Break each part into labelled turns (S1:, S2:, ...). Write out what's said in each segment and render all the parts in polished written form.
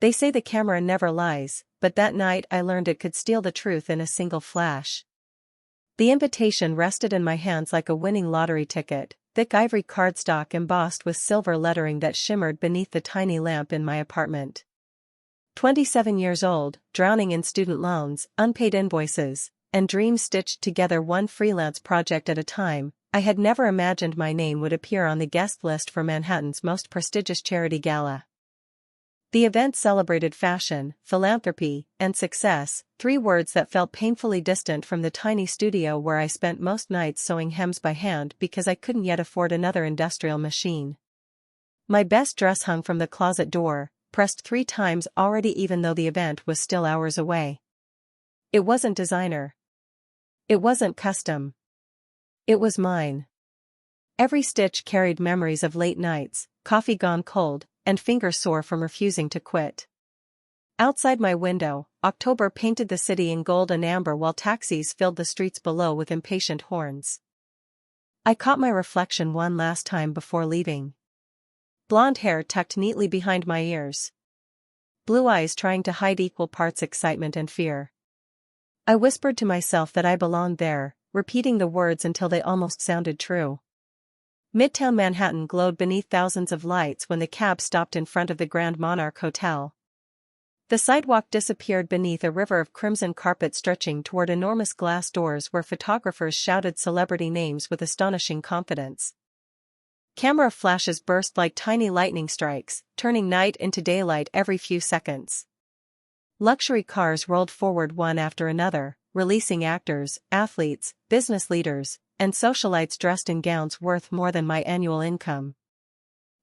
S1: They say the camera never lies, but that night I learned it could steal the truth in a single flash. The invitation rested in my hands like a winning lottery ticket, thick ivory cardstock embossed with silver lettering that shimmered beneath the tiny lamp in my apartment. 27 years old, drowning in student loans, unpaid invoices, and dreams stitched together one freelance project at a time, I had never imagined my name would appear on the guest list for Manhattan's most prestigious charity gala. The event celebrated fashion, philanthropy, and success, three words that felt painfully distant from the tiny studio where I spent most nights sewing hems by hand because I couldn't yet afford another industrial machine. My best dress hung from the closet door, pressed 3 times already even though the event was still hours away. It wasn't designer. It wasn't custom. It was mine. Every stitch carried memories of late nights, coffee gone cold, and fingers sore from refusing to quit. Outside my window, October painted the city in gold and amber while taxis filled the streets below with impatient horns. I caught my reflection one last time before leaving. Blonde hair tucked neatly behind my ears. Blue eyes trying to hide equal parts excitement and fear. I whispered to myself that I belonged there, repeating the words until they almost sounded true. Midtown Manhattan glowed beneath thousands of lights when the cab stopped in front of the Grand Monarch Hotel. The sidewalk disappeared beneath a river of crimson carpet stretching toward enormous glass doors where photographers shouted celebrity names with astonishing confidence. Camera flashes burst like tiny lightning strikes, turning night into daylight every few seconds. Luxury cars rolled forward one after another, releasing actors, athletes, business leaders, and socialites dressed in gowns worth more than my annual income.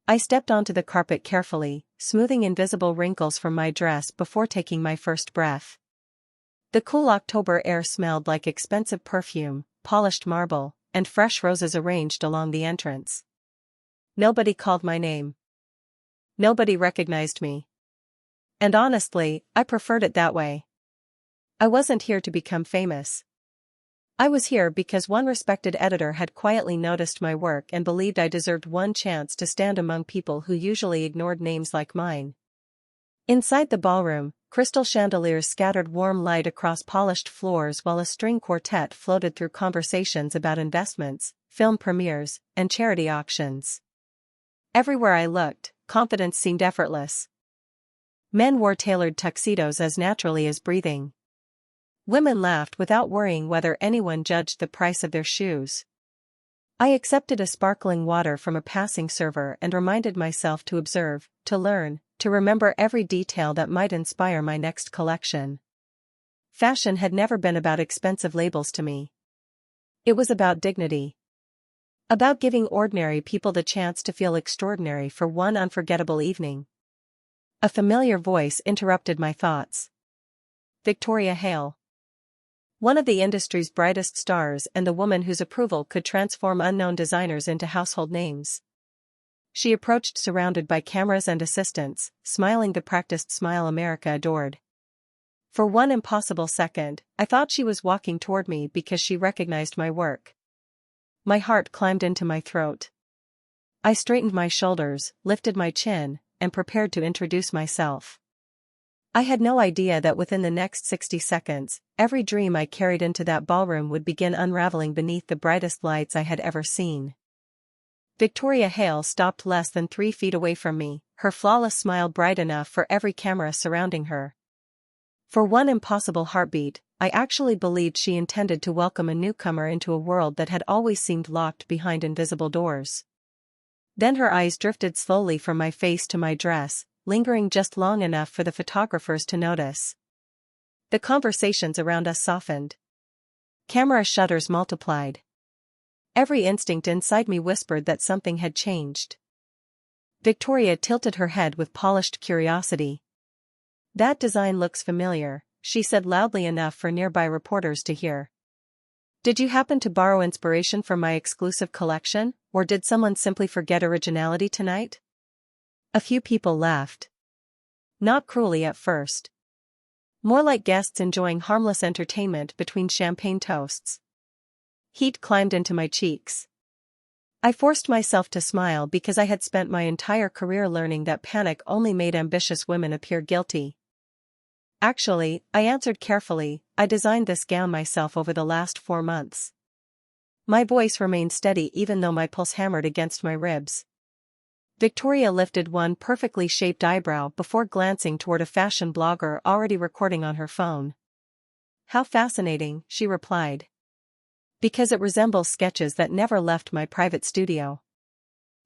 S1: I stepped onto the carpet carefully, smoothing invisible wrinkles from my dress before taking my first breath. The cool October air smelled like expensive perfume, polished marble, and fresh roses arranged along the entrance. Nobody called my name. Nobody recognized me. And honestly, I preferred it that way. I wasn't here to become famous. I was here because one respected editor had quietly noticed my work and believed I deserved one chance to stand among people who usually ignored names like mine. Inside the ballroom, crystal chandeliers scattered warm light across polished floors while a string quartet floated through conversations about investments, film premieres, and charity auctions. Everywhere I looked, confidence seemed effortless. Men wore tailored tuxedos as naturally as breathing. Women laughed without worrying whether anyone judged the price of their shoes. I accepted a sparkling water from a passing server and reminded myself to observe, to learn, to remember every detail that might inspire my next collection. Fashion had never been about expensive labels to me. It was about dignity. About giving ordinary people the chance to feel extraordinary for one unforgettable evening. A familiar voice interrupted my thoughts. Victoria Hale. One of the industry's brightest stars and the woman whose approval could transform unknown designers into household names. She approached surrounded by cameras and assistants, smiling the practiced smile America adored. For one impossible second, I thought she was walking toward me because she recognized my work. My heart climbed into my throat. I straightened my shoulders, lifted my chin, and prepared to introduce myself. I had no idea that within the next 60 seconds, every dream I carried into that ballroom would begin unraveling beneath the brightest lights I had ever seen. Victoria Hale stopped less than 3 feet away from me, her flawless smile bright enough for every camera surrounding her. For one impossible heartbeat, I actually believed she intended to welcome a newcomer into a world that had always seemed locked behind invisible doors. Then her eyes drifted slowly from my face to my dress, lingering just long enough for the photographers to notice. The conversations around us softened. Camera shutters multiplied. Every instinct inside me whispered that something had changed. Victoria tilted her head with polished curiosity. "That design looks familiar," she said loudly enough for nearby reporters to hear. "Did you happen to borrow inspiration from my exclusive collection, or did someone simply forget originality tonight?" A few people laughed. Not cruelly at first. More like guests enjoying harmless entertainment between champagne toasts. Heat climbed into my cheeks. I forced myself to smile because I had spent my entire career learning that panic only made ambitious women appear guilty. Actually, I answered carefully, I designed this gown myself over the last 4 months. My voice remained steady even though my pulse hammered against my ribs. Victoria lifted one perfectly shaped eyebrow before glancing toward a fashion blogger already recording on her phone. How fascinating, she replied. Because it resembles sketches that never left my private studio.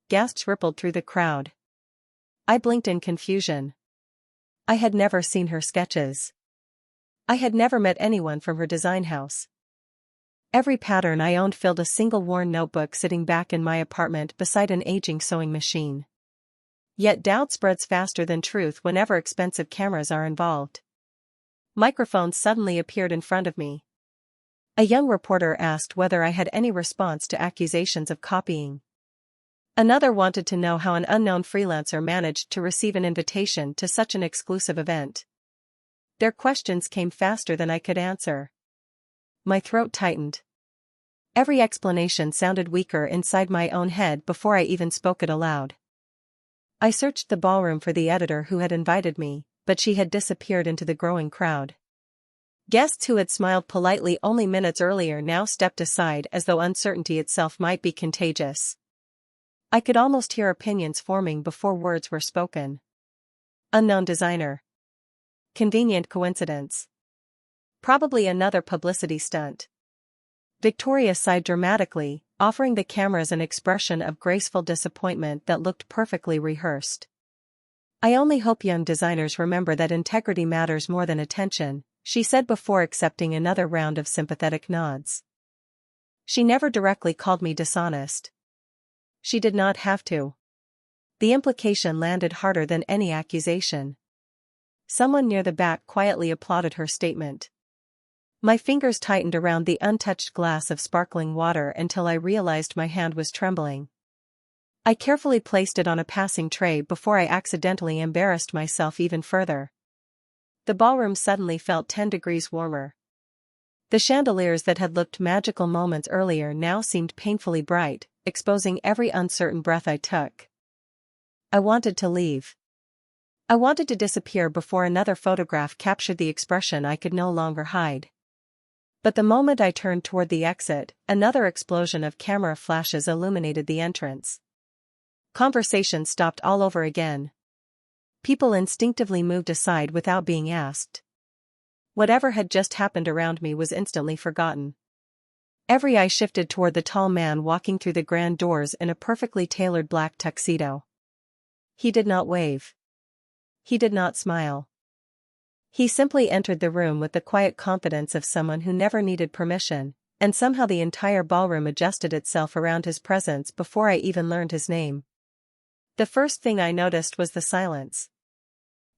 S1: Gasps rippled through the crowd. I blinked in confusion. I had never seen her sketches. I had never met anyone from her design house. Every pattern I owned filled a single worn notebook sitting back in my apartment beside an aging sewing machine. Yet doubt spreads faster than truth whenever expensive cameras are involved. Microphones suddenly appeared in front of me. A young reporter asked whether I had any response to accusations of copying. Another wanted to know how an unknown freelancer managed to receive an invitation to such an exclusive event. Their questions came faster than I could answer. My throat tightened. Every explanation sounded weaker inside my own head before I even spoke it aloud. I searched the ballroom for the editor who had invited me, but she had disappeared into the growing crowd. Guests who had smiled politely only minutes earlier now stepped aside as though uncertainty itself might be contagious. I could almost hear opinions forming before words were spoken. Unknown designer. Convenient coincidence. Probably another publicity stunt. Victoria sighed dramatically, offering the cameras an expression of graceful disappointment that looked perfectly rehearsed. I only hope young designers remember that integrity matters more than attention, she said before accepting another round of sympathetic nods. She never directly called me dishonest. She did not have to. The implication landed harder than any accusation. Someone near the back quietly applauded her statement. My fingers tightened around the untouched glass of sparkling water until I realized my hand was trembling. I carefully placed it on a passing tray before I accidentally embarrassed myself even further. The ballroom suddenly felt 10 degrees warmer. The chandeliers that had looked magical moments earlier now seemed painfully bright, exposing every uncertain breath I took. I wanted to leave. I wanted to disappear before another photograph captured the expression I could no longer hide. But the moment I turned toward the exit, another explosion of camera flashes illuminated the entrance. Conversation stopped all over again. People instinctively moved aside without being asked. Whatever had just happened around me was instantly forgotten. Every eye shifted toward the tall man walking through the grand doors in a perfectly tailored black tuxedo. He did not wave. He did not smile. He simply entered the room with the quiet confidence of someone who never needed permission, and somehow the entire ballroom adjusted itself around his presence before I even learned his name. The first thing I noticed was the silence.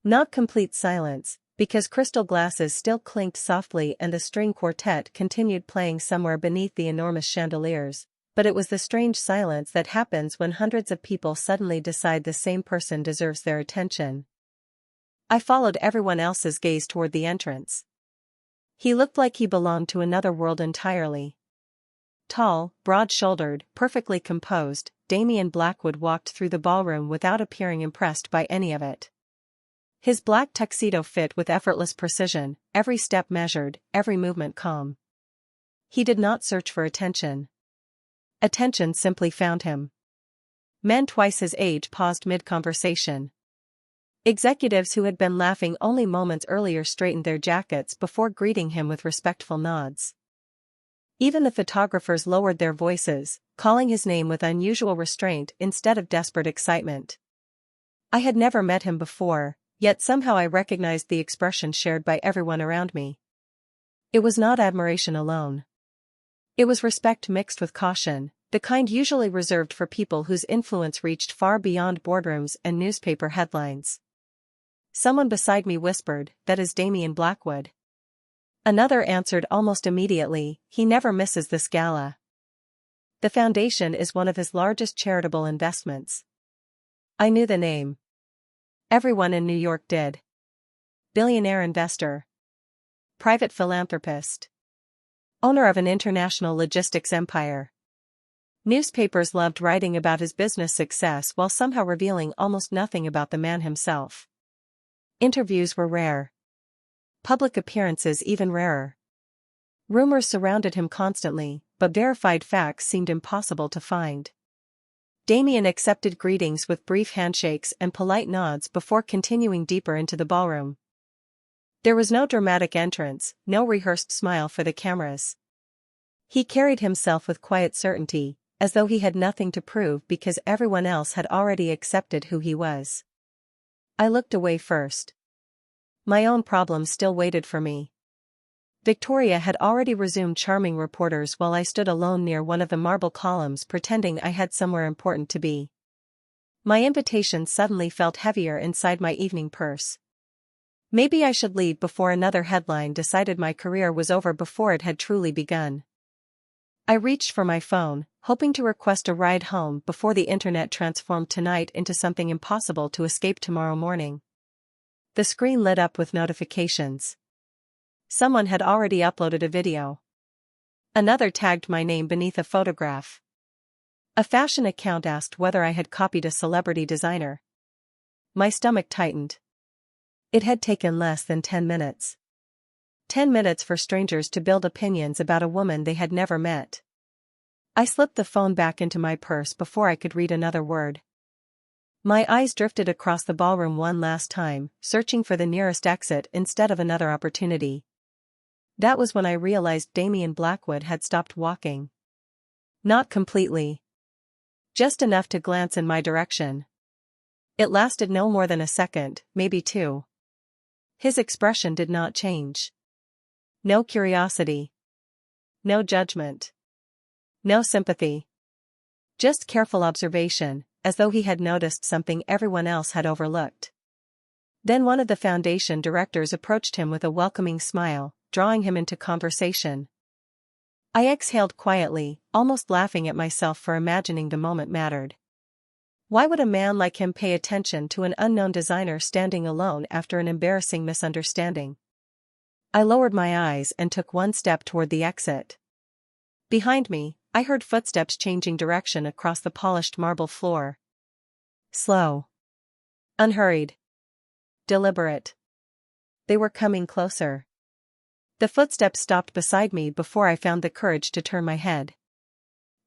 S1: Not complete silence, because crystal glasses still clinked softly and the string quartet continued playing somewhere beneath the enormous chandeliers, but it was the strange silence that happens when hundreds of people suddenly decide the same person deserves their attention. I followed everyone else's gaze toward the entrance. He looked like he belonged to another world entirely. Tall, broad-shouldered, perfectly composed, Damian Blackwood walked through the ballroom without appearing impressed by any of it. His black tuxedo fit with effortless precision, every step measured, every movement calm. He did not search for attention. Attention simply found him. Men twice his age paused mid-conversation. Executives who had been laughing only moments earlier straightened their jackets before greeting him with respectful nods. Even the photographers lowered their voices, calling his name with unusual restraint instead of desperate excitement. I had never met him before, yet somehow I recognized the expression shared by everyone around me. It was not admiration alone. It was respect mixed with caution, the kind usually reserved for people whose influence reached far beyond boardrooms and newspaper headlines. Someone beside me whispered, "That is Damian Blackwood." Another answered almost immediately, "He never misses this gala. The foundation is one of his largest charitable investments." I knew the name. Everyone in New York did. Billionaire investor. Private philanthropist. Owner of an international logistics empire. Newspapers loved writing about his business success while somehow revealing almost nothing about the man himself. Interviews were rare. Public appearances even rarer. Rumors surrounded him constantly, but verified facts seemed impossible to find. Damien accepted greetings with brief handshakes and polite nods before continuing deeper into the ballroom. There was no dramatic entrance, no rehearsed smile for the cameras. He carried himself with quiet certainty, as though he had nothing to prove because everyone else had already accepted who he was. I looked away first. My own problems still waited for me. Victoria had already resumed charming reporters while I stood alone near one of the marble columns pretending I had somewhere important to be. My invitation suddenly felt heavier inside my evening purse. Maybe I should leave before another headline decided my career was over before it had truly begun. I reached for my phone, hoping to request a ride home before the internet transformed tonight into something impossible to escape tomorrow morning. The screen lit up with notifications. Someone had already uploaded a video. Another tagged my name beneath a photograph. A fashion account asked whether I had copied a celebrity designer. My stomach tightened. It had taken less than 10 minutes. 10 minutes for strangers to build opinions about a woman they had never met. I slipped the phone back into my purse before I could read another word. My eyes drifted across the ballroom one last time, searching for the nearest exit instead of another opportunity. That was when I realized Damien Blackwood had stopped walking. Not completely. Just enough to glance in my direction. It lasted no more than a second, maybe two. His expression did not change. No curiosity. No judgment. No sympathy. Just careful observation, as though he had noticed something everyone else had overlooked. Then one of the foundation directors approached him with a welcoming smile, drawing him into conversation. I exhaled quietly, almost laughing at myself for imagining the moment mattered. Why would a man like him pay attention to an unknown designer standing alone after an embarrassing misunderstanding? I lowered my eyes and took one step toward the exit. Behind me, I heard footsteps changing direction across the polished marble floor. Slow. Unhurried. Deliberate. They were coming closer. The footsteps stopped beside me before I found the courage to turn my head.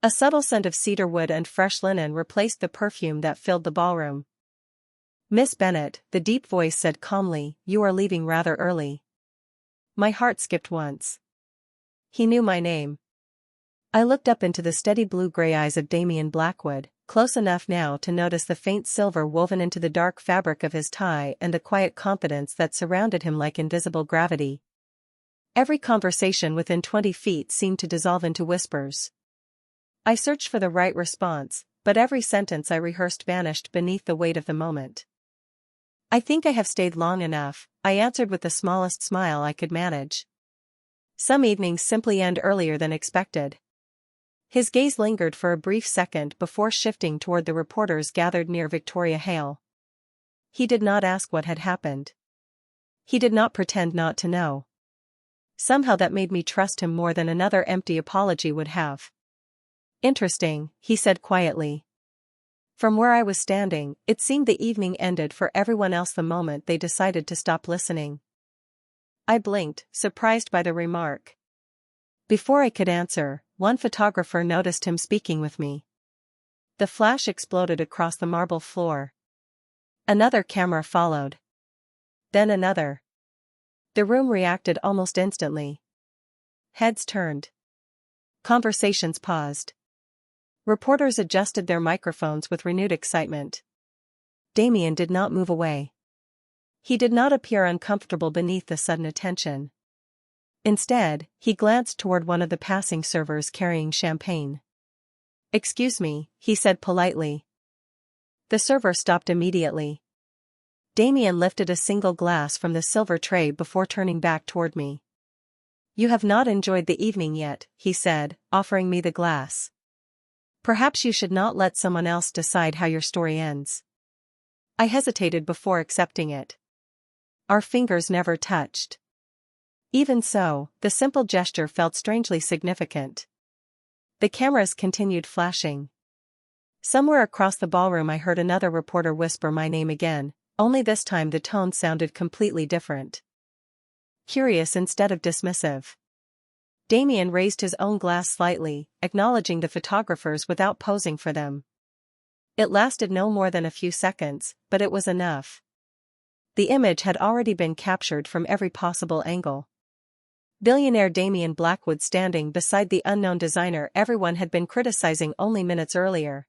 S1: A subtle scent of cedar wood and fresh linen replaced the perfume that filled the ballroom. "Miss Bennet," the deep voice said calmly, "you are leaving rather early." My heart skipped once. He knew my name. I looked up into the steady blue-gray eyes of Damien Blackwood, close enough now to notice the faint silver woven into the dark fabric of his tie and the quiet confidence that surrounded him like invisible gravity. Every conversation within 20 feet seemed to dissolve into whispers. I searched for the right response, but every sentence I rehearsed vanished beneath the weight of the moment. "I think I have stayed long enough," I answered with the smallest smile I could manage. "Some evenings simply end earlier than expected." His gaze lingered for a brief second before shifting toward the reporters gathered near Victoria Hale. He did not ask what had happened. He did not pretend not to know. Somehow that made me trust him more than another empty apology would have. "Interesting," he said quietly. From where I was standing, it seemed the evening ended for everyone else the moment they decided to stop listening. I blinked, surprised by the remark. Before I could answer, one photographer noticed him speaking with me. The flash exploded across the marble floor. Another camera followed. Then another. The room reacted almost instantly. Heads turned. Conversations paused. Reporters adjusted their microphones with renewed excitement. Damien did not move away. He did not appear uncomfortable beneath the sudden attention. Instead, he glanced toward one of the passing servers carrying champagne. "Excuse me," he said politely. The server stopped immediately. Damien lifted a single glass from the silver tray before turning back toward me. "You have not enjoyed the evening yet," he said, offering me the glass. "Perhaps you should not let someone else decide how your story ends." I hesitated before accepting it. Our fingers never touched. Even so, the simple gesture felt strangely significant. The cameras continued flashing. Somewhere across the ballroom I heard another reporter whisper my name again, only this time the tone sounded completely different. Curious instead of dismissive. Damien raised his own glass slightly, acknowledging the photographers without posing for them. It lasted no more than a few seconds, but it was enough. The image had already been captured from every possible angle. Billionaire Damien Blackwood standing beside the unknown designer everyone had been criticizing only minutes earlier.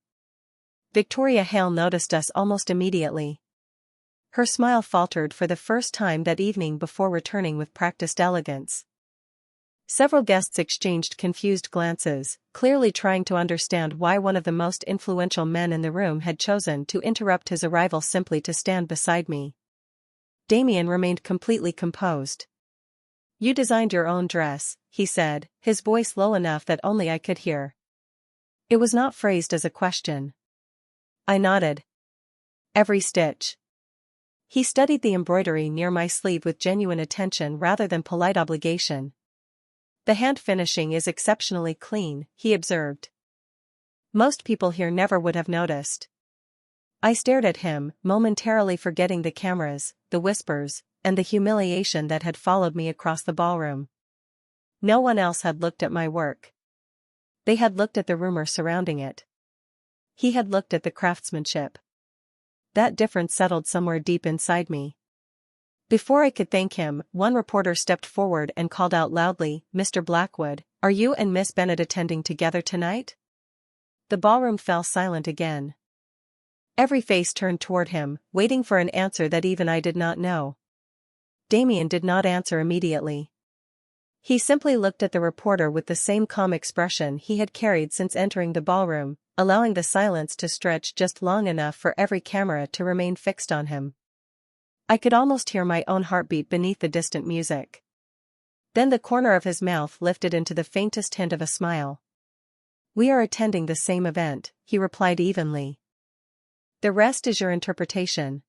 S1: Victoria Hale noticed us almost immediately. Her smile faltered for the first time that evening before returning with practiced elegance. Several guests exchanged confused glances, clearly trying to understand why one of the most influential men in the room had chosen to interrupt his arrival simply to stand beside me. Damien remained completely composed. "You designed your own dress," he said, his voice low enough that only I could hear. It was not phrased as a question. I nodded. Every stitch. He studied the embroidery near my sleeve with genuine attention rather than polite obligation. "The hand finishing is exceptionally clean," he observed. "Most people here never would have noticed." I stared at him, momentarily forgetting the cameras, the whispers, and the humiliation that had followed me across the ballroom. No one else had looked at my work. They had looked at the rumor surrounding it. He had looked at the craftsmanship. That difference settled somewhere deep inside me. Before I could thank him, one reporter stepped forward and called out loudly, "Mr. Blackwood, are you and Miss Bennet attending together tonight?" The ballroom fell silent again. Every face turned toward him, waiting for an answer that even I did not know. Damien did not answer immediately. He simply looked at the reporter with the same calm expression he had carried since entering the ballroom, allowing the silence to stretch just long enough for every camera to remain fixed on him. I could almost hear my own heartbeat beneath the distant music. Then the corner of his mouth lifted into the faintest hint of a smile. "We are attending the same event," he replied evenly. "The rest is your interpretation."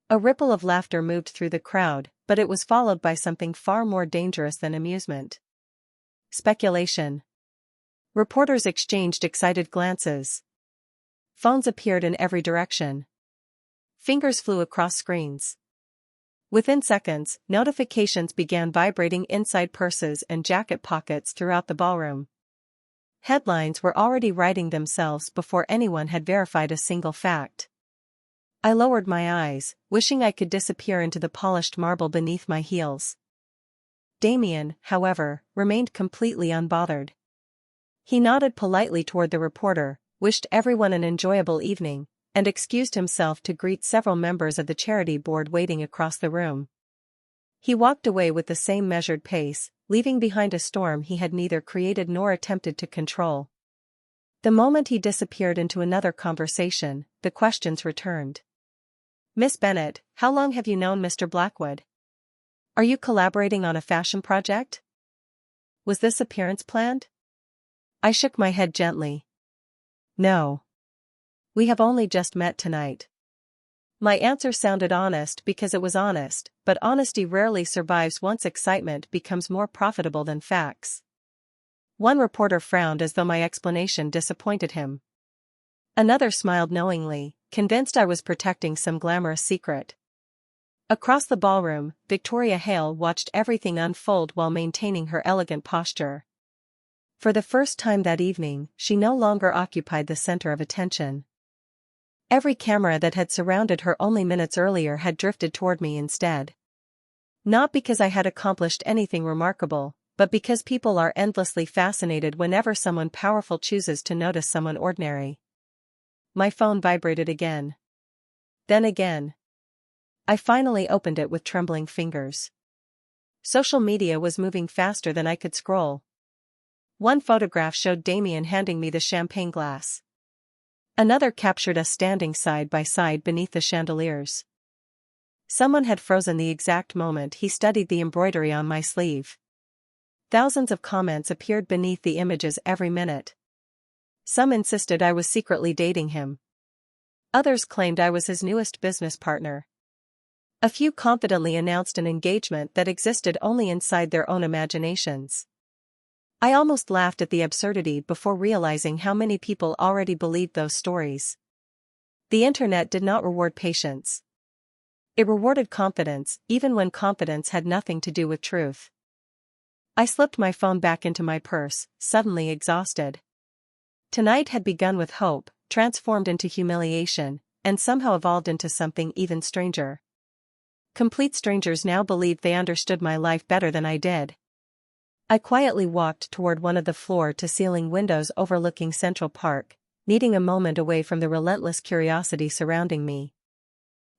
S1: A ripple of laughter moved through the crowd, but it was followed by something far more dangerous than amusement. Speculation. Reporters exchanged excited glances. Phones appeared in every direction. Fingers flew across screens. Within seconds, notifications began vibrating inside purses and jacket pockets throughout the ballroom. Headlines were already writing themselves before anyone had verified a single fact. I lowered my eyes, wishing I could disappear into the polished marble beneath my heels. Damien, however, remained completely unbothered. He nodded politely toward the reporter, wished everyone an enjoyable evening, and excused himself to greet several members of the charity board waiting across the room. He walked away with the same measured pace, leaving behind a storm he had neither created nor attempted to control. The moment he disappeared into another conversation, the questions returned. "Miss Bennet, how long have you known Mr. Blackwood? Are you collaborating on a fashion project? Was this appearance planned?" I shook my head gently. "No. We have only just met tonight." My answer sounded honest because it was honest, but honesty rarely survives once excitement becomes more profitable than facts. One reporter frowned as though my explanation disappointed him. Another smiled knowingly, convinced I was protecting some glamorous secret. Across the ballroom, Victoria Hale watched everything unfold while maintaining her elegant posture. For the first time that evening, she no longer occupied the center of attention. Every camera that had surrounded her only minutes earlier had drifted toward me instead. Not because I had accomplished anything remarkable, but because people are endlessly fascinated whenever someone powerful chooses to notice someone ordinary. My phone vibrated again. Then again. I finally opened it with trembling fingers. Social media was moving faster than I could scroll. One photograph showed Damien handing me the champagne glass. Another captured us standing side by side beneath the chandeliers. Someone had frozen the exact moment he studied the embroidery on my sleeve. Thousands of comments appeared beneath the images every minute. Some insisted I was secretly dating him. Others claimed I was his newest business partner. A few confidently announced an engagement that existed only inside their own imaginations. I almost laughed at the absurdity before realizing how many people already believed those stories. The internet did not reward patience. It rewarded confidence, even when confidence had nothing to do with truth. I slipped my phone back into my purse, suddenly exhausted. Tonight had begun with hope, transformed into humiliation, and somehow evolved into something even stranger. Complete strangers now believed they understood my life better than I did. I quietly walked toward one of the floor-to-ceiling windows overlooking Central Park, needing a moment away from the relentless curiosity surrounding me.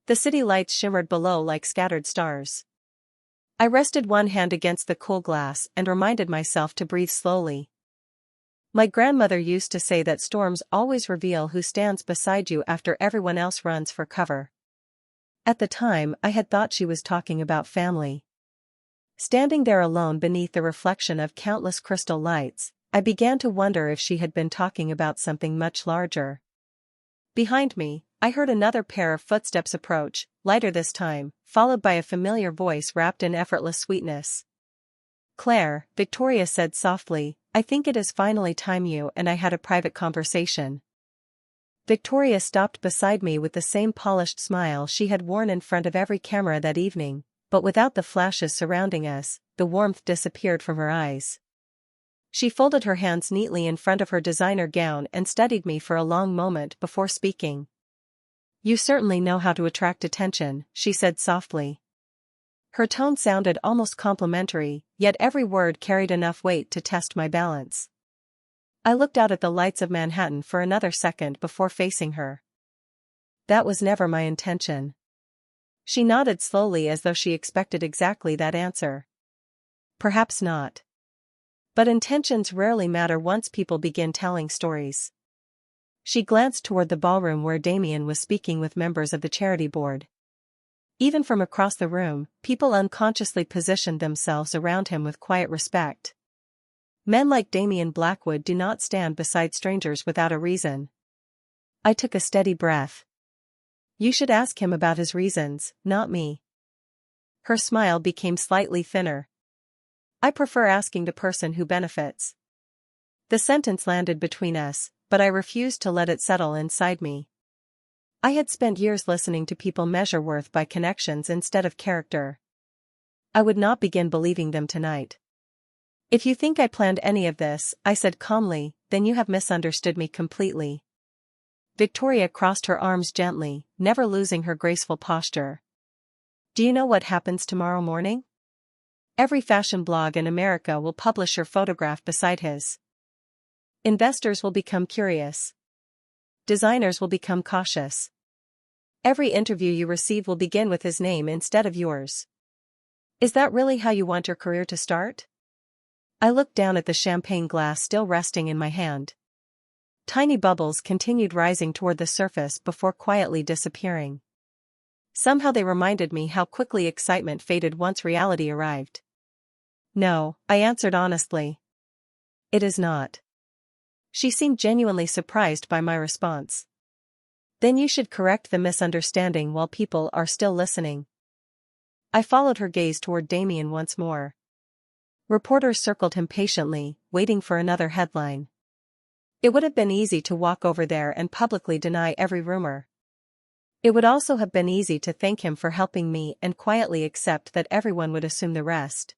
S1: The city lights shimmered below like scattered stars. I rested one hand against the cool glass and reminded myself to breathe slowly. My grandmother used to say that storms always reveal who stands beside you after everyone else runs for cover. At the time, I had thought she was talking about family. Standing there alone beneath the reflection of countless crystal lights, I began to wonder if she had been talking about something much larger. Behind me, I heard another pair of footsteps approach, lighter this time, followed by a familiar voice wrapped in effortless sweetness. "Claire," Victoria said softly, "I think it is finally time you and I had a private conversation." Victoria stopped beside me with the same polished smile she had worn in front of every camera that evening, but without the flashes surrounding us, the warmth disappeared from her eyes. She folded her hands neatly in front of her designer gown and studied me for a long moment before speaking. "You certainly know how to attract attention," she said softly. Her tone sounded almost complimentary, yet every word carried enough weight to test my balance. I looked out at the lights of Manhattan for another second before facing her. "That was never my intention." She nodded slowly as though she expected exactly that answer. "Perhaps not. But intentions rarely matter once people begin telling stories." She glanced toward the ballroom where Damien was speaking with members of the charity board. Even from across the room, people unconsciously positioned themselves around him with quiet respect. Men like Damien Blackwood do not stand beside strangers without a reason. I took a steady breath. "You should ask him about his reasons, not me." Her smile became slightly thinner. "I prefer asking the person who benefits." The sentence landed between us, but I refused to let it settle inside me. I had spent years listening to people measure worth by connections instead of character. I would not begin believing them tonight. "If you think I planned any of this," I said calmly, "then you have misunderstood me completely." Victoria crossed her arms gently, never losing her graceful posture. "Do you know what happens tomorrow morning? Every fashion blog in America will publish your photograph beside his. Investors will become curious. Designers will become cautious. Every interview you receive will begin with his name instead of yours. Is that really how you want your career to start?" I looked down at the champagne glass still resting in my hand. Tiny bubbles continued rising toward the surface before quietly disappearing. Somehow they reminded me how quickly excitement faded once reality arrived. "No," I answered honestly. "It is not." She seemed genuinely surprised by my response. "Then you should correct the misunderstanding while people are still listening." I followed her gaze toward Damien once more. Reporters circled him patiently, waiting for another headline. It would have been easy to walk over there and publicly deny every rumor. It would also have been easy to thank him for helping me and quietly accept that everyone would assume the rest.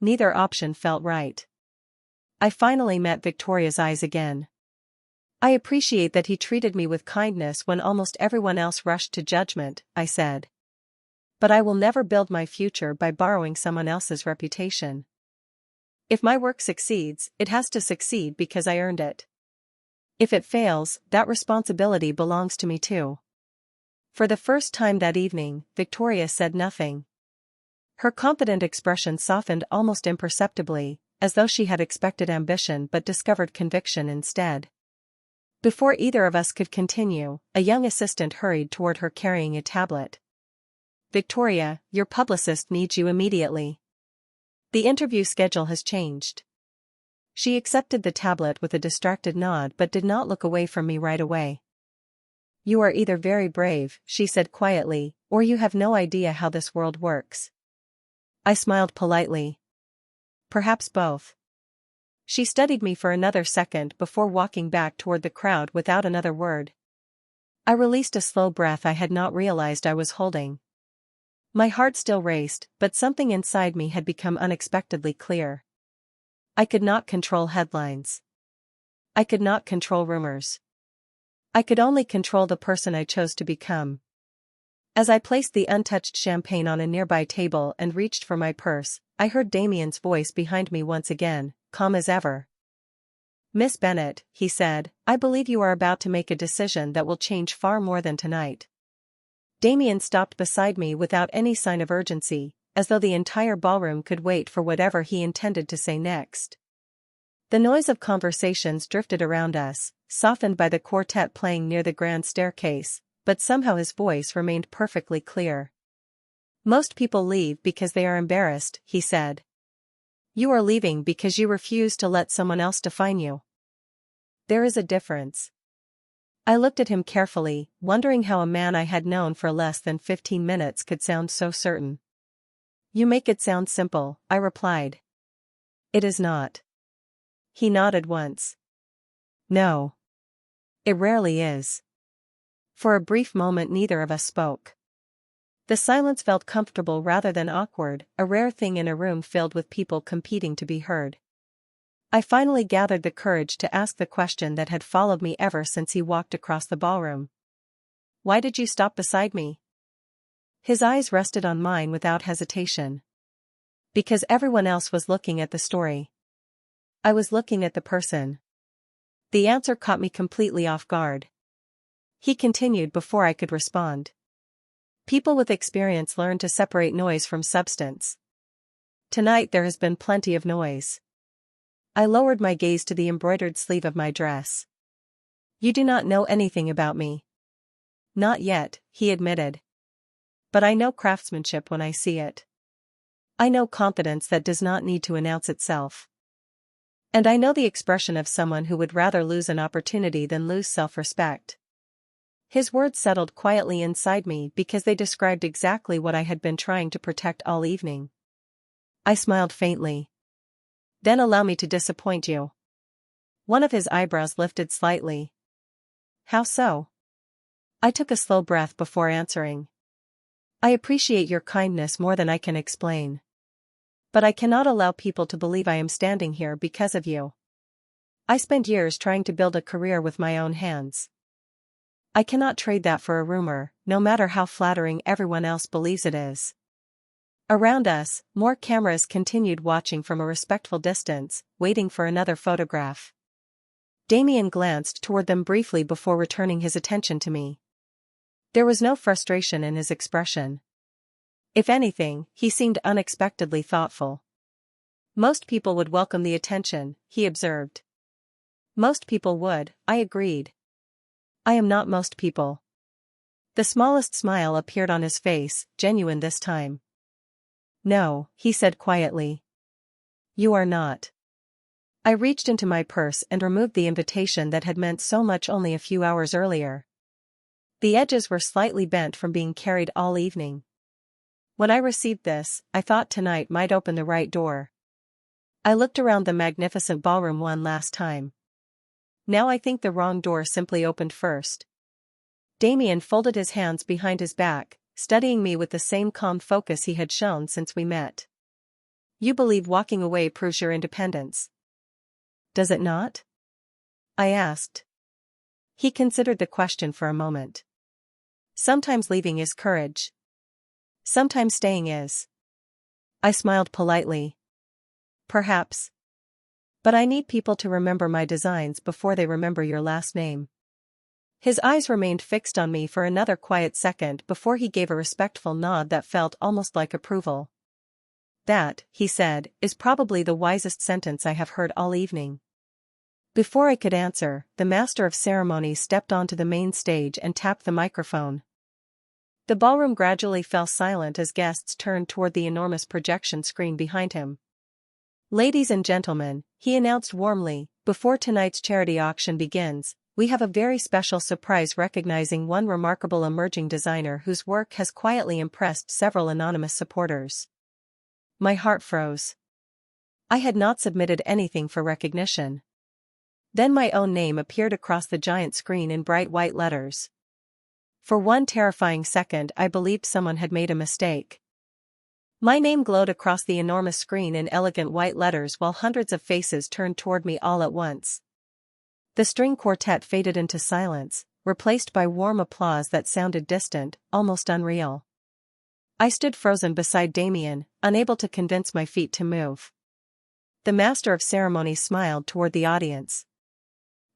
S1: Neither option felt right. I finally met Victoria's eyes again. "I appreciate that he treated me with kindness when almost everyone else rushed to judgment," I said. "But I will never build my future by borrowing someone else's reputation. If my work succeeds, it has to succeed because I earned it. If it fails, that responsibility belongs to me too." For the first time that evening, Victoria said nothing. Her confident expression softened almost imperceptibly, as though she had expected ambition but discovered conviction instead. Before either of us could continue, a young assistant hurried toward her carrying a tablet. "Victoria, your publicist needs you immediately. The interview schedule has changed." She accepted the tablet with a distracted nod but did not look away from me right away. "You are either very brave," she said quietly, "or you have no idea how this world works." I smiled politely. "Perhaps both." She studied me for another second before walking back toward the crowd without another word. I released a slow breath I had not realized I was holding. My heart still raced, but something inside me had become unexpectedly clear. I could not control headlines. I could not control rumors. I could only control the person I chose to become. As I placed the untouched champagne on a nearby table and reached for my purse, I heard Damien's voice behind me once again, calm as ever. "Miss Bennet," he said, "I believe you are about to make a decision that will change far more than tonight." Damien stopped beside me without any sign of urgency, as though the entire ballroom could wait for whatever he intended to say next. The noise of conversations drifted around us, softened by the quartet playing near the grand staircase, but somehow his voice remained perfectly clear. "Most people leave because they are embarrassed," he said. "You are leaving because you refuse to let someone else define you. There is a difference." I looked at him carefully, wondering how a man I had known for less than 15 minutes could sound so certain. "You make it sound simple," I replied. "It is not." He nodded once. "No. It rarely is." For a brief moment neither of us spoke. The silence felt comfortable rather than awkward, a rare thing in a room filled with people competing to be heard. I finally gathered the courage to ask the question that had followed me ever since he walked across the ballroom. "Why did you stop beside me?" His eyes rested on mine without hesitation. "Because everyone else was looking at the story. I was looking at the person." The answer caught me completely off guard. He continued before I could respond. "People with experience learn to separate noise from substance. Tonight there has been plenty of noise." I lowered my gaze to the embroidered sleeve of my dress. "You do not know anything about me." "Not yet," he admitted. "But I know craftsmanship when I see it. I know confidence that does not need to announce itself. And I know the expression of someone who would rather lose an opportunity than lose self-respect." His words settled quietly inside me because they described exactly what I had been trying to protect all evening. I smiled faintly. "Then allow me to disappoint you." One of his eyebrows lifted slightly. "How so?" I took a slow breath before answering. "I appreciate your kindness more than I can explain. But I cannot allow people to believe I am standing here because of you. I spent years trying to build a career with my own hands. I cannot trade that for a rumor, no matter how flattering everyone else believes it is." Around us, more cameras continued watching from a respectful distance, waiting for another photograph. Damien glanced toward them briefly before returning his attention to me. There was no frustration in his expression. If anything, he seemed unexpectedly thoughtful. "Most people would welcome the attention," he observed. "Most people would," I agreed. "I am not most people." The smallest smile appeared on his face, genuine this time. "No," he said quietly. "You are not." I reached into my purse and removed the invitation that had meant so much only a few hours earlier. The edges were slightly bent from being carried all evening. When I received this, I thought tonight might open the right door. I looked around the magnificent ballroom one last time. Now I think the wrong door simply opened first. Damien folded his hands behind his back, studying me with the same calm focus he had shown since we met. "You believe walking away proves your independence. Does it not?" I asked. He considered the question for a moment. "Sometimes leaving is courage. Sometimes staying is." I smiled politely. "Perhaps. But I need people to remember my designs before they remember your last name." His eyes remained fixed on me for another quiet second before he gave a respectful nod that felt almost like approval. "That," he said, "is probably the wisest sentence I have heard all evening." Before I could answer, the master of ceremonies stepped onto the main stage and tapped the microphone. The ballroom gradually fell silent as guests turned toward the enormous projection screen behind him. "Ladies and gentlemen," he announced warmly, "before tonight's charity auction begins, we have a very special surprise recognizing one remarkable emerging designer whose work has quietly impressed several anonymous supporters." My heart froze. I had not submitted anything for recognition. Then my own name appeared across the giant screen in bright white letters. For one terrifying second I believed someone had made a mistake. My name glowed across the enormous screen in elegant white letters while hundreds of faces turned toward me all at once. The string quartet faded into silence, replaced by warm applause that sounded distant, almost unreal. I stood frozen beside Damien, unable to convince my feet to move. The master of ceremonies smiled toward the audience.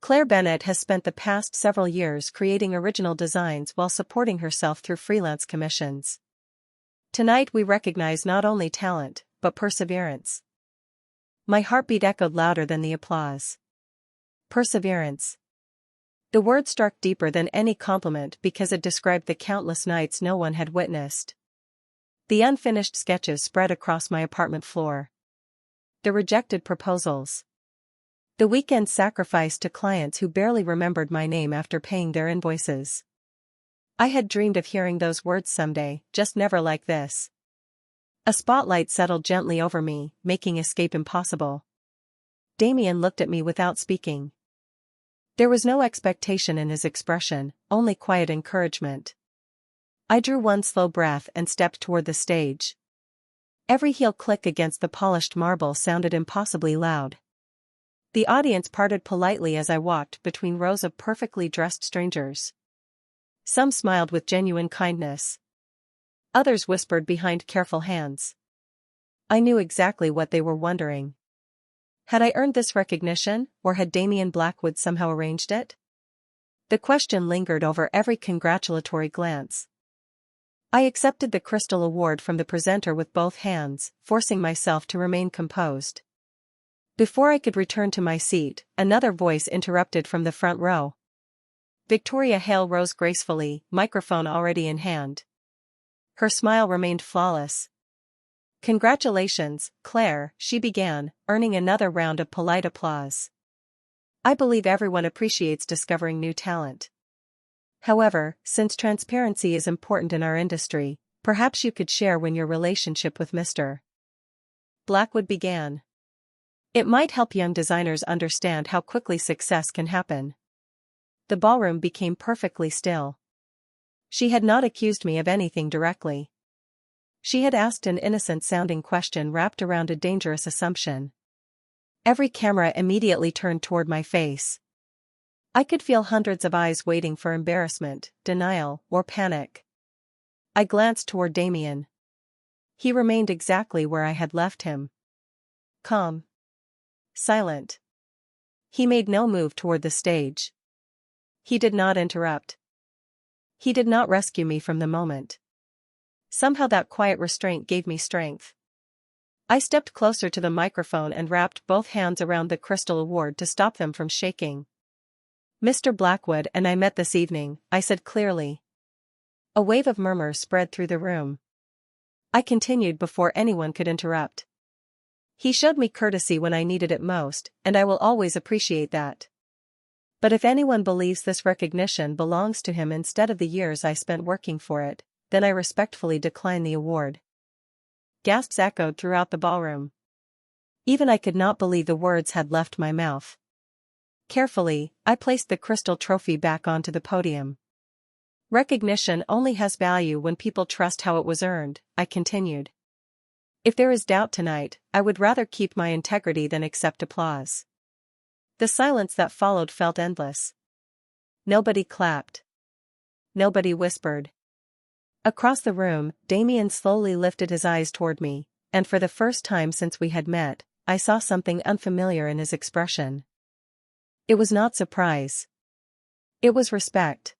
S1: Claire Bennett has spent the past several years creating original designs while supporting herself through freelance commissions. Tonight we recognize not only talent, but perseverance. My heartbeat echoed louder than the applause. Perseverance. The word struck deeper than any compliment because it described the countless nights no one had witnessed. The unfinished sketches spread across my apartment floor. The rejected proposals. The weekend sacrifice to clients who barely remembered my name after paying their invoices. I had dreamed of hearing those words someday, just never like this. A spotlight settled gently over me, making escape impossible. Damien looked at me without speaking. There was no expectation in his expression, only quiet encouragement. I drew one slow breath and stepped toward the stage. Every heel click against the polished marble sounded impossibly loud. The audience parted politely as I walked between rows of perfectly dressed strangers. Some smiled with genuine kindness. Others whispered behind careful hands. I knew exactly what they were wondering. Had I earned this recognition, or had Damien Blackwood somehow arranged it? The question lingered over every congratulatory glance. I accepted the Crystal Award from the presenter with both hands, forcing myself to remain composed. Before I could return to my seat, another voice interrupted from the front row. Victoria Hale rose gracefully, microphone already in hand. Her smile remained flawless. "Congratulations, Claire," she began, earning another round of polite applause. "I believe everyone appreciates discovering new talent. However, since transparency is important in our industry, perhaps you could share when your relationship with Mr. Blackwood began. It might help young designers understand how quickly success can happen." The ballroom became perfectly still. She had not accused me of anything directly. She had asked an innocent-sounding question wrapped around a dangerous assumption. Every camera immediately turned toward my face. I could feel hundreds of eyes waiting for embarrassment, denial, or panic. I glanced toward Damien. He remained exactly where I had left him. Calm. Silent. He made no move toward the stage. He did not interrupt. He did not rescue me from the moment. Somehow that quiet restraint gave me strength. I stepped closer to the microphone and wrapped both hands around the Crystal Award to stop them from shaking. "Mr. Blackwood and I met this evening," I said clearly. A wave of murmurs spread through the room. I continued before anyone could interrupt. "He showed me courtesy when I needed it most, and I will always appreciate that. But if anyone believes this recognition belongs to him instead of the years I spent working for it, then I respectfully decline the award." Gasps echoed throughout the ballroom. Even I could not believe the words had left my mouth. Carefully, I placed the crystal trophy back onto the podium. "Recognition only has value when people trust how it was earned," I continued. "If there is doubt tonight, I would rather keep my integrity than accept applause." The silence that followed felt endless. Nobody clapped. Nobody whispered. Across the room, Damien slowly lifted his eyes toward me, and for the first time since we had met, I saw something unfamiliar in his expression. It was not surprise. It was respect.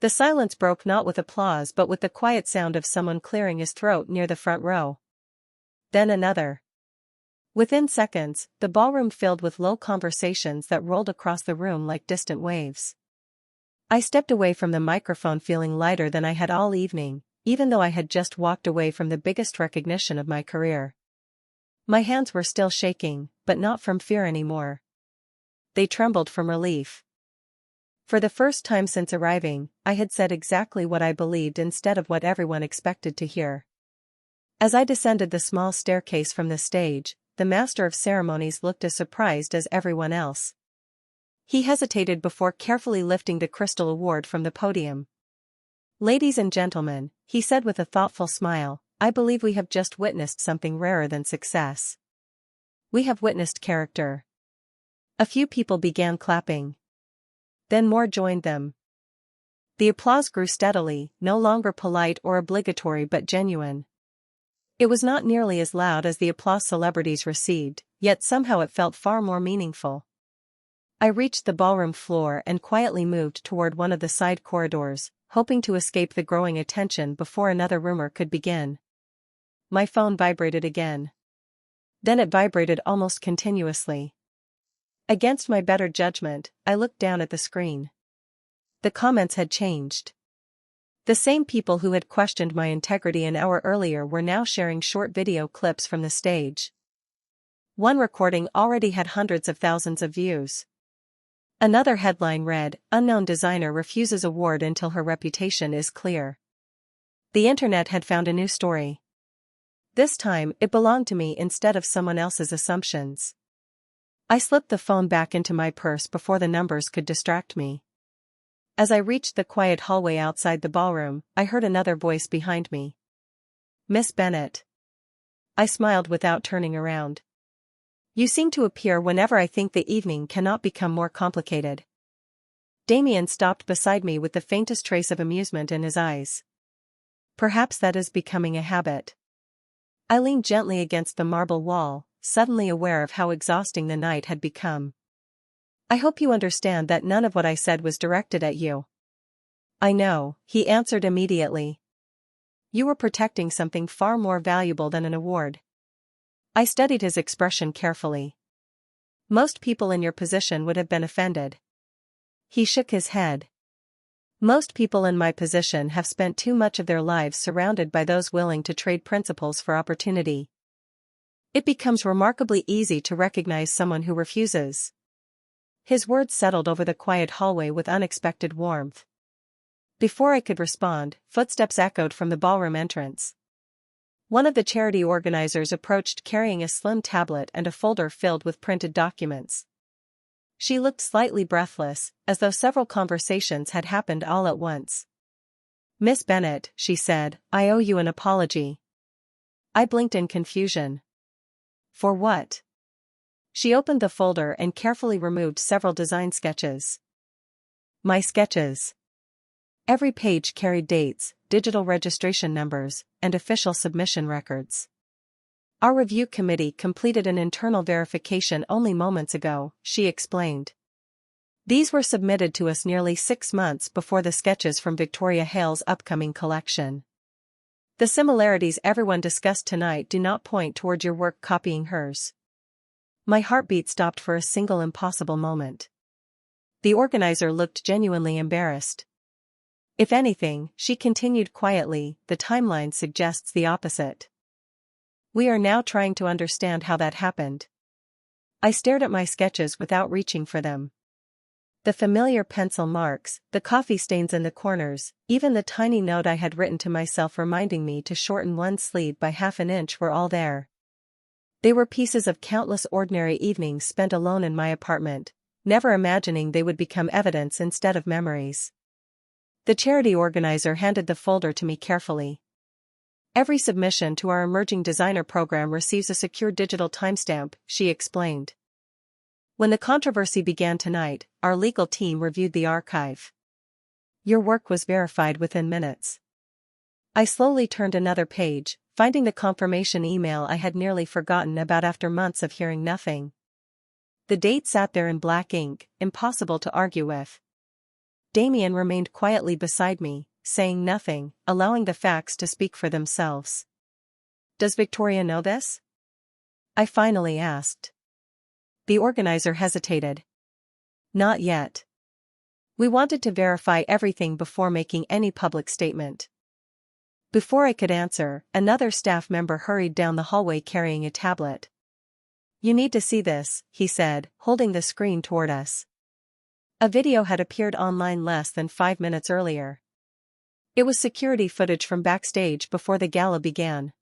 S1: The silence broke not with applause but with the quiet sound of someone clearing his throat near the front row. Then another. Within seconds, the ballroom filled with low conversations that rolled across the room like distant waves. I stepped away from the microphone feeling lighter than I had all evening, even though I had just walked away from the biggest recognition of my career. My hands were still shaking, but not from fear anymore. They trembled from relief. For the first time since arriving, I had said exactly what I believed instead of what everyone expected to hear. As I descended the small staircase from the stage, the master of ceremonies looked as surprised as everyone else. He hesitated before carefully lifting the crystal award from the podium. "Ladies and gentlemen," he said with a thoughtful smile, "I believe we have just witnessed something rarer than success. We have witnessed character." A few people began clapping. Then more joined them. The applause grew steadily, no longer polite or obligatory but genuine. It was not nearly as loud as the applause celebrities received, yet somehow it felt far more meaningful. I reached the ballroom floor and quietly moved toward one of the side corridors, hoping to escape the growing attention before another rumor could begin. My phone vibrated again. Then it vibrated almost continuously. Against my better judgment, I looked down at the screen. The comments had changed. The same people who had questioned my integrity an hour earlier were now sharing short video clips from the stage. One recording already had hundreds of thousands of views. Another headline read, "Unknown designer refuses award until her reputation is clear." The internet had found a new story. This time, it belonged to me instead of someone else's assumptions. I slipped the phone back into my purse before the numbers could distract me. As I reached the quiet hallway outside the ballroom, I heard another voice behind me. "Miss Bennet." I smiled without turning around. "You seem to appear whenever I think the evening cannot become more complicated." Damien stopped beside me with the faintest trace of amusement in his eyes. "Perhaps that is becoming a habit." I leaned gently against the marble wall, suddenly aware of how exhausting the night had become. "I hope you understand that none of what I said was directed at you." "I know," he answered immediately. "You were protecting something far more valuable than an award." I studied his expression carefully. "Most people in your position would have been offended." He shook his head. "Most people in my position have spent too much of their lives surrounded by those willing to trade principles for opportunity. It becomes remarkably easy to recognize someone who refuses." His words settled over the quiet hallway with unexpected warmth. Before I could respond, footsteps echoed from the ballroom entrance. One of the charity organizers approached carrying a slim tablet and a folder filled with printed documents. She looked slightly breathless, as though several conversations had happened all at once. "Miss Bennet," she said, "I owe you an apology." I blinked in confusion. "For what?" She opened the folder and carefully removed several design sketches. "My sketches." Every page carried dates, digital registration numbers, and official submission records. "Our review committee completed an internal verification only moments ago," she explained. "These were submitted to us nearly 6 months before the sketches from Victoria Hale's upcoming collection. The similarities everyone discussed tonight do not point toward your work copying hers." My heartbeat stopped for a single impossible moment. The organizer looked genuinely embarrassed. "If anything," she continued quietly, "the timeline suggests the opposite. We are now trying to understand how that happened." I stared at my sketches without reaching for them. The familiar pencil marks, the coffee stains in the corners, even the tiny note I had written to myself reminding me to shorten one sleeve by half an inch were all there. They were pieces of countless ordinary evenings spent alone in my apartment, never imagining they would become evidence instead of memories. The charity organizer handed the folder to me carefully. "Every submission to our emerging designer program receives a secure digital timestamp," she explained. "When the controversy began tonight, our legal team reviewed the archive. Your work was verified within minutes." I slowly turned another page, finding the confirmation email I had nearly forgotten about after months of hearing nothing. The date sat there in black ink, impossible to argue with. Damien remained quietly beside me, saying nothing, allowing the facts to speak for themselves. "Does Victoria know this?" I finally asked. The organizer hesitated. "Not yet. We wanted to verify everything before making any public statement." Before I could answer, another staff member hurried down the hallway carrying a tablet. "You need to see this," he said, holding the screen toward us. A video had appeared online less than 5 minutes earlier. It was security footage from backstage before the gala began.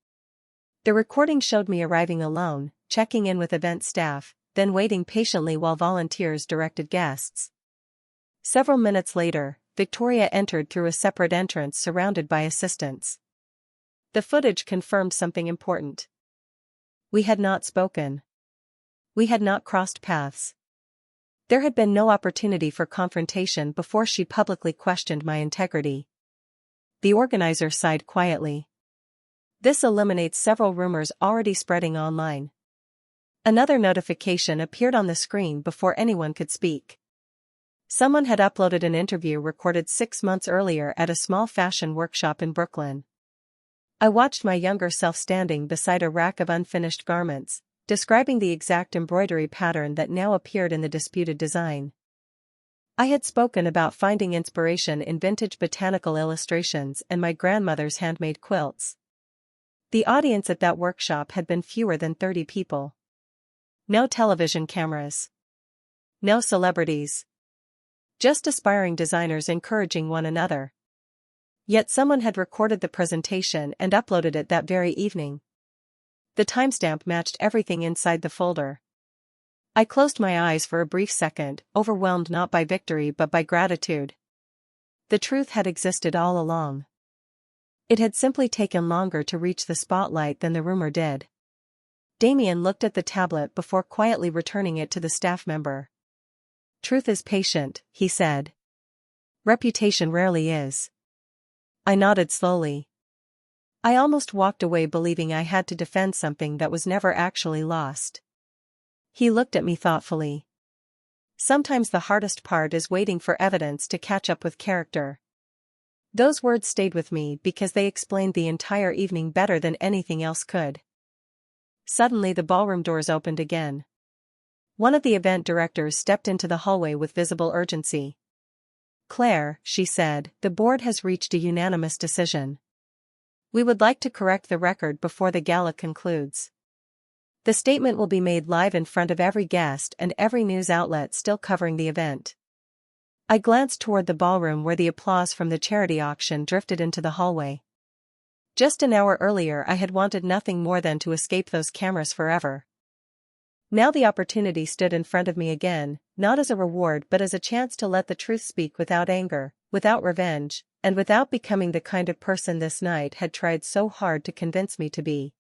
S1: The recording showed me arriving alone, checking in with event staff, then waiting patiently while volunteers directed guests. Several minutes later, Victoria entered through a separate entrance surrounded by assistants. The footage confirmed something important. We had not spoken. We had not crossed paths. There had been no opportunity for confrontation before she publicly questioned my integrity. The organizer sighed quietly. This eliminates several rumors already spreading online. Another notification appeared on the screen before anyone could speak. Someone had uploaded an interview recorded 6 months earlier at a small fashion workshop in Brooklyn. I watched my younger self standing beside a rack of unfinished garments, describing the exact embroidery pattern that now appeared in the disputed design. I had spoken about finding inspiration in vintage botanical illustrations and my grandmother's handmade quilts. The audience at that workshop had been fewer than 30 people. No television cameras. No celebrities. Just aspiring designers encouraging one another. Yet someone had recorded the presentation and uploaded it that very evening. The timestamp matched everything inside the folder. I closed my eyes for a brief second, overwhelmed not by victory but by gratitude. The truth had existed all along. It had simply taken longer to reach the spotlight than the rumor did. Damien looked at the tablet before quietly returning it to the staff member. Truth is patient, he said. Reputation rarely is. I nodded slowly. I almost walked away believing I had to defend something that was never actually lost. He looked at me thoughtfully. Sometimes the hardest part is waiting for evidence to catch up with character. Those words stayed with me because they explained the entire evening better than anything else could. Suddenly the ballroom doors opened again. One of the event directors stepped into the hallway with visible urgency. Claire, she said, the board has reached a unanimous decision. We would like to correct the record before the gala concludes. The statement will be made live in front of every guest and every news outlet still covering the event. I glanced toward the ballroom where the applause from the charity auction drifted into the hallway. Just an hour earlier I had wanted nothing more than to escape those cameras forever. Now the opportunity stood in front of me again, not as a reward but as a chance to let the truth speak without anger, without revenge, and without becoming the kind of person this night had tried so hard to convince me to be.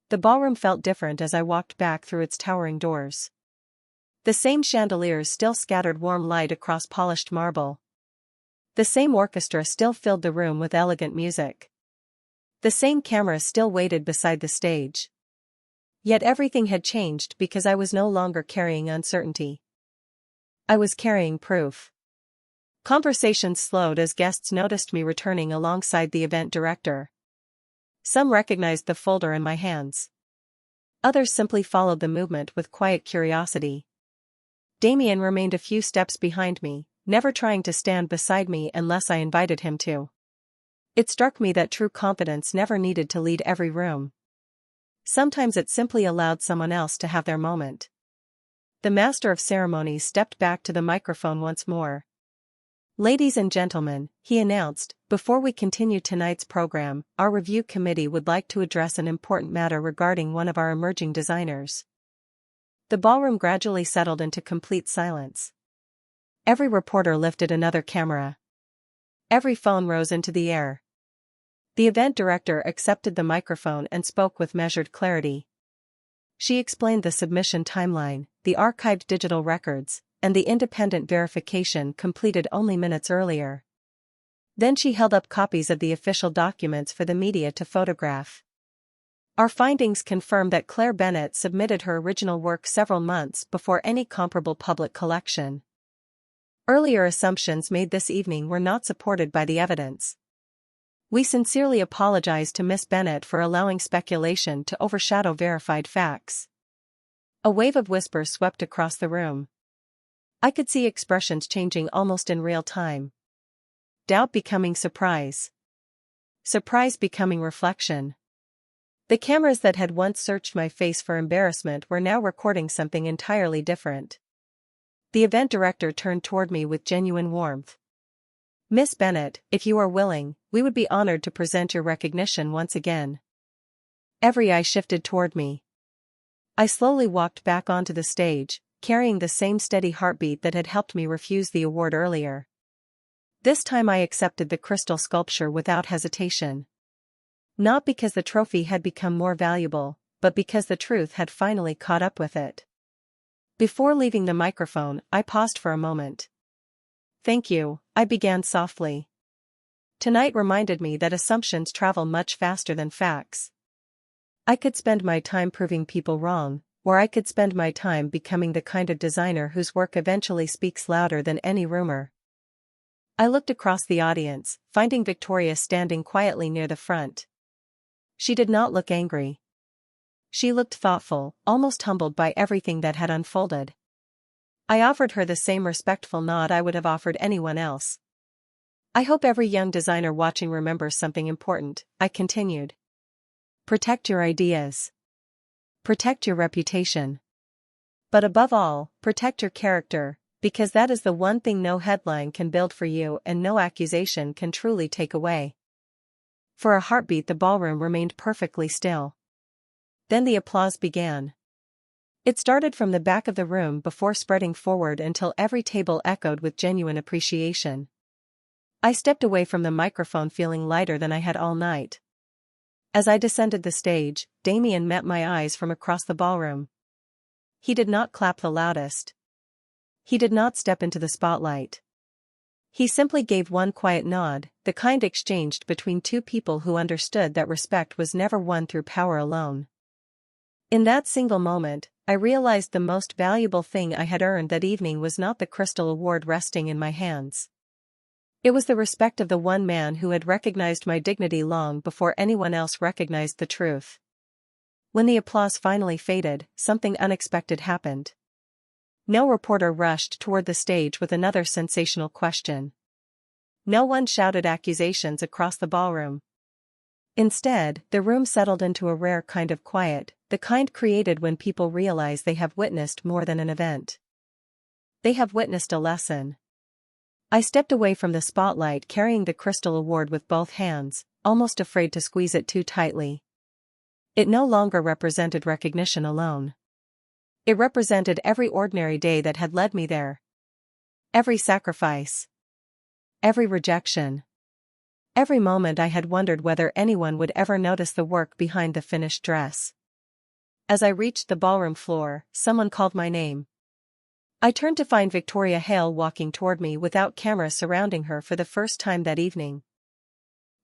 S1: The ballroom felt different as I walked back through its towering doors. The same chandeliers still scattered warm light across polished marble. The same orchestra still filled the room with elegant music. The same camera still waited beside the stage. Yet everything had changed because I was no longer carrying uncertainty. I was carrying proof. Conversations slowed as guests noticed me returning alongside the event director. Some recognized the folder in my hands. Others simply followed the movement with quiet curiosity. Damien remained a few steps behind me, never trying to stand beside me unless I invited him to. It struck me that true confidence never needed to lead every room. Sometimes it simply allowed someone else to have their moment. The master of ceremonies stepped back to the microphone once more. Ladies and gentlemen, he announced, before we continue tonight's program, our review committee would like to address an important matter regarding one of our emerging designers. The ballroom gradually settled into complete silence. Every reporter lifted another camera. Every phone rose into the air. The event director accepted the microphone and spoke with measured clarity. She explained the submission timeline, the archived digital records, and the independent verification completed only minutes earlier. Then she held up copies of the official documents for the media to photograph. Our findings confirm that Claire Bennett submitted her original work several months before any comparable public collection. Earlier assumptions made this evening were not supported by the evidence. We sincerely apologize to Miss Bennett for allowing speculation to overshadow verified facts. A wave of whispers swept across the room. I could see expressions changing almost in real time. Doubt becoming surprise. Surprise becoming reflection. The cameras that had once searched my face for embarrassment were now recording something entirely different. The event director turned toward me with genuine warmth. Miss Bennett, if you are willing, we would be honored to present your recognition once again. Every eye shifted toward me. I slowly walked back onto the stage, carrying the same steady heartbeat that had helped me refuse the award earlier. This time I accepted the crystal sculpture without hesitation. Not because the trophy had become more valuable, but because the truth had finally caught up with it. Before leaving the microphone, I paused for a moment. "Thank you," I began softly. Tonight reminded me that assumptions travel much faster than facts. I could spend my time proving people wrong, or I could spend my time becoming the kind of designer whose work eventually speaks louder than any rumor. I looked across the audience, finding Victoria standing quietly near the front. She did not look angry. She looked thoughtful, almost humbled by everything that had unfolded. I offered her the same respectful nod I would have offered anyone else. "I hope every young designer watching remembers something important," I continued. "Protect your ideas. Protect your reputation. But above all, protect your character, because that is the one thing no headline can build for you and no accusation can truly take away." For a heartbeat the ballroom remained perfectly still. Then the applause began. It started from the back of the room before spreading forward until every table echoed with genuine appreciation. I stepped away from the microphone feeling lighter than I had all night. As I descended the stage, Damien met my eyes from across the ballroom. He did not clap the loudest. He did not step into the spotlight. He simply gave one quiet nod, the kind exchanged between two people who understood that respect was never won through power alone. In that single moment, I realized the most valuable thing I had earned that evening was not the crystal award resting in my hands. It was the respect of the one man who had recognized my dignity long before anyone else recognized the truth. When the applause finally faded, something unexpected happened. No reporter rushed toward the stage with another sensational question. No one shouted accusations across the ballroom. Instead, the room settled into a rare kind of quiet, the kind created when people realize they have witnessed more than an event. They have witnessed a lesson. I stepped away from the spotlight carrying the crystal award with both hands, almost afraid to squeeze it too tightly. It no longer represented recognition alone. It represented every ordinary day that had led me there. Every sacrifice. Every rejection. Every moment I had wondered whether anyone would ever notice the work behind the finished dress. As I reached the ballroom floor, someone called my name. I turned to find Victoria Hale walking toward me without cameras surrounding her for the first time that evening.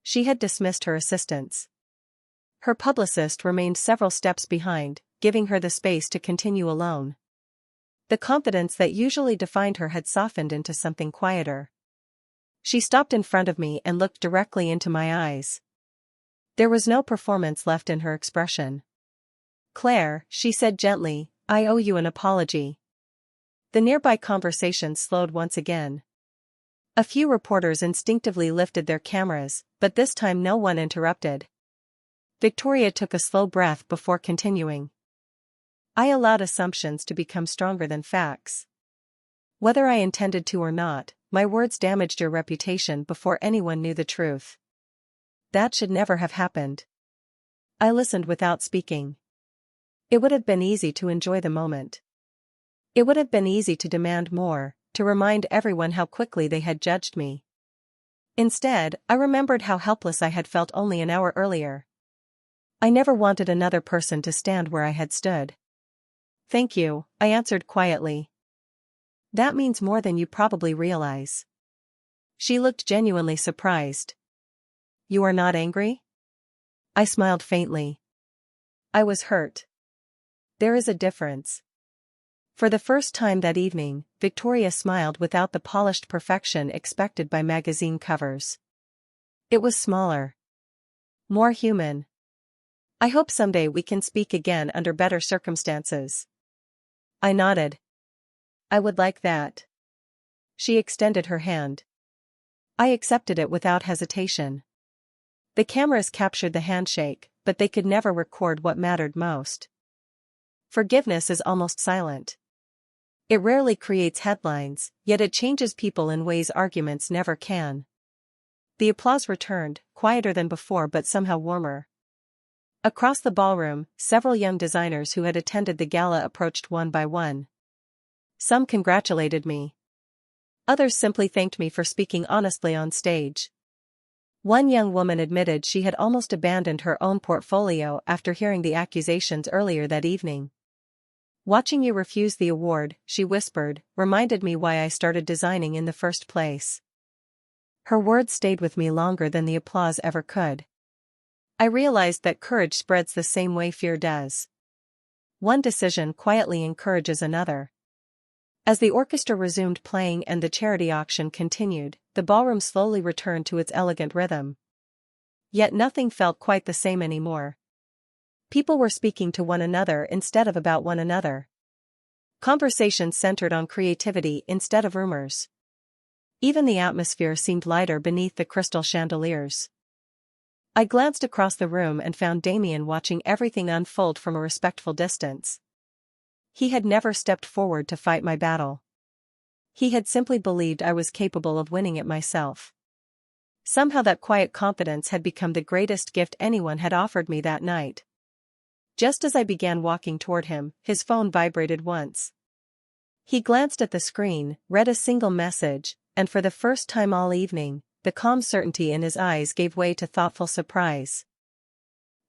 S1: She had dismissed her assistants. Her publicist remained several steps behind, giving her the space to continue alone. The confidence that usually defined her had softened into something quieter. She stopped in front of me and looked directly into my eyes. There was no performance left in her expression. "Claire," she said gently, "I owe you an apology." The nearby conversation slowed once again. A few reporters instinctively lifted their cameras, but this time no one interrupted. Victoria took a slow breath before continuing. "I allowed assumptions to become stronger than facts. Whether I intended to or not, my words damaged your reputation before anyone knew the truth. That should never have happened." I listened without speaking. It would have been easy to enjoy the moment. It would have been easy to demand more, to remind everyone how quickly they had judged me. Instead, I remembered how helpless I had felt only an hour earlier. I never wanted another person to stand where I had stood. "Thank you," I answered quietly. "That means more than you probably realize." She looked genuinely surprised. "You are not angry?" I smiled faintly. I was hurt. There is a difference. For the first time that evening, Victoria smiled without the polished perfection expected by magazine covers. It was smaller. More human. "I hope someday we can speak again under better circumstances." I nodded. "I would like that." She extended her hand. I accepted it without hesitation. The cameras captured the handshake, but they could never record what mattered most. Forgiveness is almost silent. It rarely creates headlines, yet it changes people in ways arguments never can. The applause returned, quieter than before but somehow warmer. Across the ballroom, several young designers who had attended the gala approached one by one. Some congratulated me. Others simply thanked me for speaking honestly on stage. One young woman admitted she had almost abandoned her own portfolio after hearing the accusations earlier that evening. "Watching you refuse the award," she whispered, "reminded me why I started designing in the first place." Her words stayed with me longer than the applause ever could. I realized that courage spreads the same way fear does. One decision quietly encourages another. As the orchestra resumed playing and the charity auction continued, the ballroom slowly returned to its elegant rhythm. Yet nothing felt quite the same anymore. People were speaking to one another instead of about one another. Conversations centered on creativity instead of rumors. Even the atmosphere seemed lighter beneath the crystal chandeliers. I glanced across the room and found Damien watching everything unfold from a respectful distance. He had never stepped forward to fight my battle. He had simply believed I was capable of winning it myself. Somehow that quiet confidence had become the greatest gift anyone had offered me that night. Just as I began walking toward him, his phone vibrated once. He glanced at the screen, read a single message, and for the first time all evening, the calm certainty in his eyes gave way to thoughtful surprise.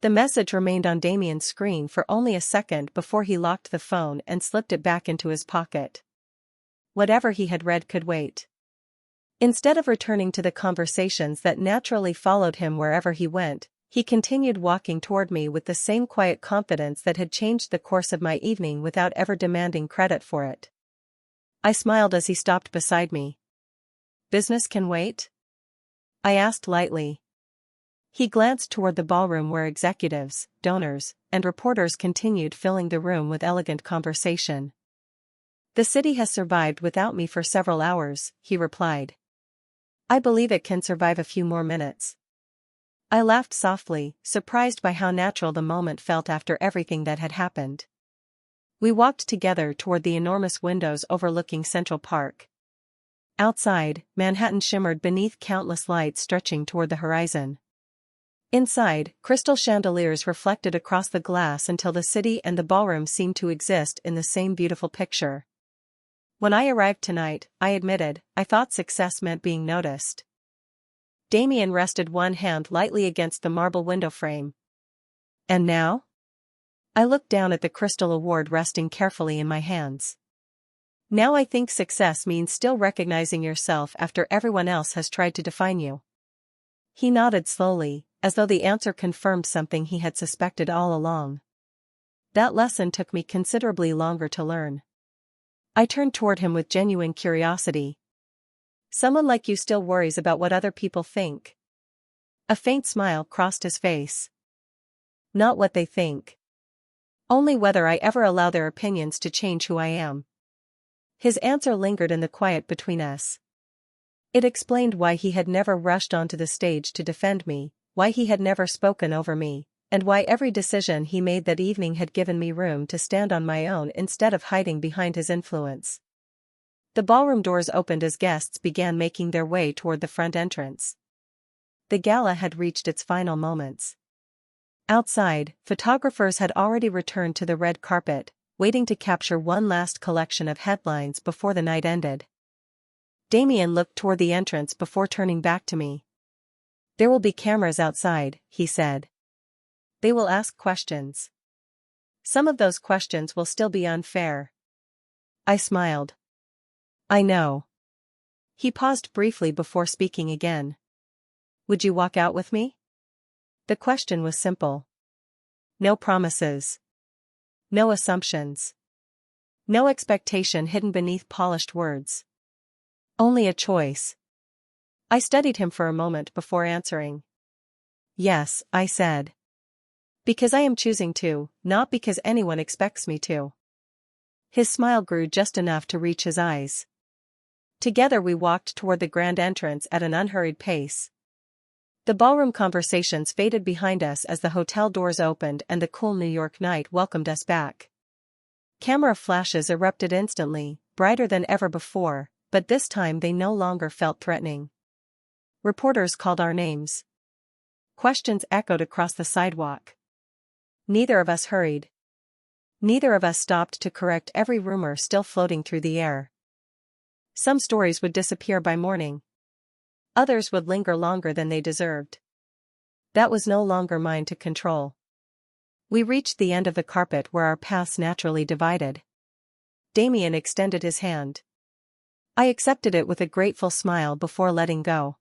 S1: The message remained on Damien's screen for only a second before he locked the phone and slipped it back into his pocket. Whatever he had read could wait. Instead of returning to the conversations that naturally followed him wherever he went, he continued walking toward me with the same quiet confidence that had changed the course of my evening without ever demanding credit for it. I smiled as he stopped beside me. "Business can wait?" I asked lightly. He glanced toward the ballroom where executives, donors, and reporters continued filling the room with elegant conversation. "The city has survived without me for several hours," he replied. "I believe it can survive a few more minutes." I laughed softly, surprised by how natural the moment felt after everything that had happened. We walked together toward the enormous windows overlooking Central Park. Outside, Manhattan shimmered beneath countless lights stretching toward the horizon. Inside, crystal chandeliers reflected across the glass until the city and the ballroom seemed to exist in the same beautiful picture. "When I arrived tonight," I admitted, "I thought success meant being noticed." Damien rested one hand lightly against the marble window frame. "And now?" I looked down at the crystal award resting carefully in my hands. "Now I think success means still recognizing yourself after everyone else has tried to define you." He nodded slowly, as though the answer confirmed something he had suspected all along. That lesson took me considerably longer to learn. I turned toward him with genuine curiosity. "Someone like you still worries about what other people think?" A faint smile crossed his face. "Not what they think. Only whether I ever allow their opinions to change who I am." His answer lingered in the quiet between us. It explained why he had never rushed onto the stage to defend me, why he had never spoken over me, and why every decision he made that evening had given me room to stand on my own instead of hiding behind his influence. The ballroom doors opened as guests began making their way toward the front entrance. The gala had reached its final moments. Outside, photographers had already returned to the red carpet, waiting to capture one last collection of headlines before the night ended. Damien looked toward the entrance before turning back to me. "There will be cameras outside," he said. "They will ask questions. Some of those questions will still be unfair." I smiled. "I know." He paused briefly before speaking again. "Would you walk out with me?" The question was simple. No promises. No assumptions. No expectation hidden beneath polished words. Only a choice. I studied him for a moment before answering. "Yes," I said. "Because I am choosing to, not because anyone expects me to." His smile grew just enough to reach his eyes. Together we walked toward the grand entrance at an unhurried pace. The ballroom conversations faded behind us as the hotel doors opened and the cool New York night welcomed us back. Camera flashes erupted instantly, brighter than ever before, but this time they no longer felt threatening. Reporters called our names. Questions echoed across the sidewalk. Neither of us hurried. Neither of us stopped to correct every rumor still floating through the air. Some stories would disappear by morning. Others would linger longer than they deserved. That was no longer mine to control. We reached the end of the carpet where our paths naturally divided. Damien extended his hand. I accepted it with a grateful smile before letting go.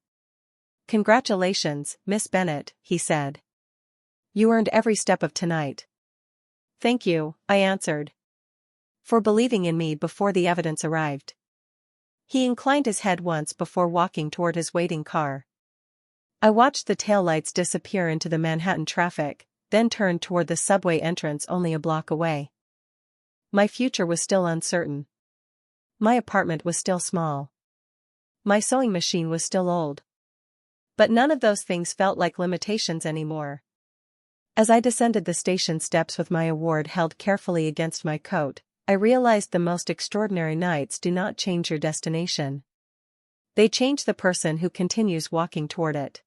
S1: "Congratulations, Miss Bennet," he said. "You earned every step of tonight." "Thank you," I answered. "For believing in me before the evidence arrived." He inclined his head once before walking toward his waiting car. I watched the taillights disappear into the Manhattan traffic, then turned toward the subway entrance only a block away. My future was still uncertain. My apartment was still small. My sewing machine was still old. But none of those things felt like limitations anymore. As I descended the station steps with my award held carefully against my coat, I realized the most extraordinary nights do not change your destination. They change the person who continues walking toward it.